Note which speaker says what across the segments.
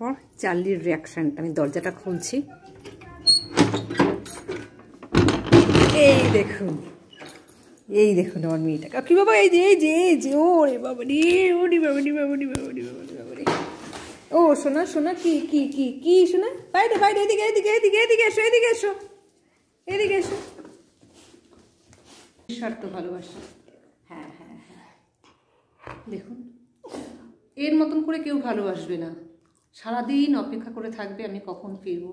Speaker 1: তারপর চার্লির রিয়াকশানটা। আমি দরজাটা খুলছি, এই দেখুন আমার মেয়েটা। কি বাবা, এই যে ওরে বাবা রে, ওরে বাবা রে, বাবা রে, বাবা রে, বাবা রে, বাবা রে। ও শোনা শোনা, কি শোনা, বাইরে এদিকে এসো। নিঃস্বার্থ ভালোবাসা। হ্যাঁ, দেখুন এর মতন করে কেউ ভালোবাসবে না। সারাদিন অপেক্ষা করে থাকবে আমি কখন ফিরবো।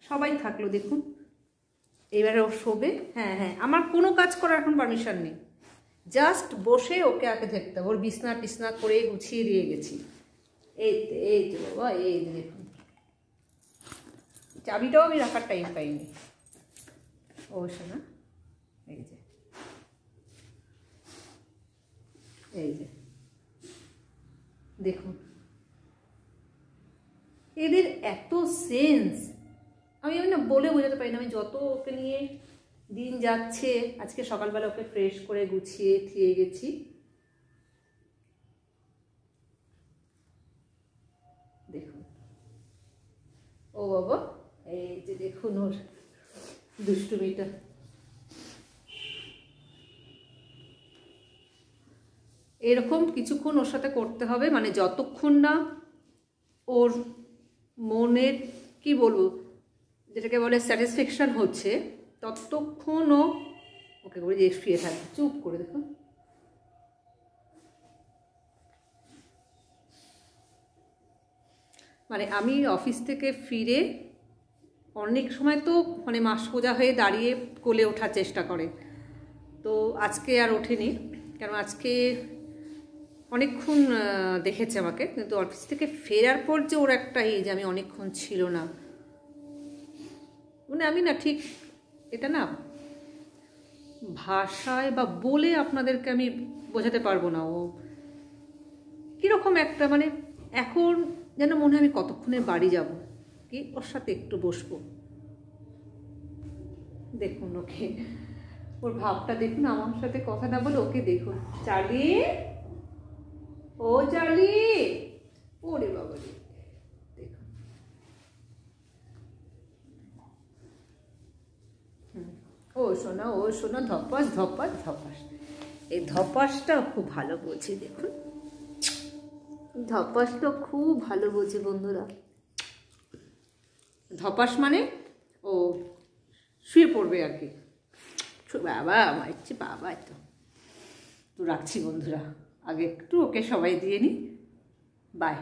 Speaker 1: সবাই থাকলো দেখুন, এবারে ও শোবে। হ্যাঁ, আমার কোনো কাজ করার এখন পারমিশন নেই, জাস্ট বসে ওকে আগে দেখতে হবে। ওর বিছনা টিছনা করে গুছিয়ে দিয়ে গেছি। এই তো বাবা, এই দেখুন চাবিটাও আমি রাখার টাইম পাইনি। ও শোনা, এই যে দেখুন এদের এত সেন্স, আমি না বলে বোঝাতে পারি না। আমি যত ওকে নিয়ে দিন যাচ্ছে, আজকে সকালবেলা ওকে ফ্রেশ করে গুছিয়ে থিয়ে গেছি। দেখুন ও বাবা, এই যে দেখুন ওর দুষ্টুমিটা। এরকম কিছুক্ষণ ওর সাথে করতে হবে, মানে যতক্ষণ না ওর মনের কি বলবো, যেটাকে বলে স্যাটিসফ্যাকশন হচ্ছে, ততক্ষণও ওকে করে যে শুয়ে থাকবে চুপ করে। দেখুন মানে আমি অফিস থেকে ফিরে অনেক সময় তো মানে মা সোজা হয়ে দাঁড়িয়ে কোলে ওঠার চেষ্টা করে, তো আজকে আর ওঠেনি, কারণ আজকে অনেকক্ষণ দেখেছে আমাকে। কিন্তু অফিস থেকে ফেরার পর যে ওর একটা এই যে আমি অনেকক্ষণ ছিল না, মানে আমি না ঠিক এটা না ভাষায় বা বলে আপনাদেরকে আমি বোঝাতে পারবো না। ও কীরকম একটা মানে এখন যেন মনে হয় আমি কতক্ষণে বাড়ি যাব, কি ওর সাথে একটু বসবো। দেখুন ওকে, ওর ভাবটা দেখুন, আমার সাথে কথা না বলে ওকে দেখুন। চার্লি, ও চার্লি, ওরে বাবা রে, দেখুন ও শোনা ধপাস। এই ধপাসটা খুব ভালো বোঝে। দেখুন ধপাসটা খুব ভালো বোঝে বন্ধুরা। ধপাস মানে ও শুয়ে পড়বে আর কি। বাবা আমার ইচ্ছে, বাবা তো রাখছি বন্ধুরা, আগে একটু ওকে সবাই দিয়ে নিই। বাই।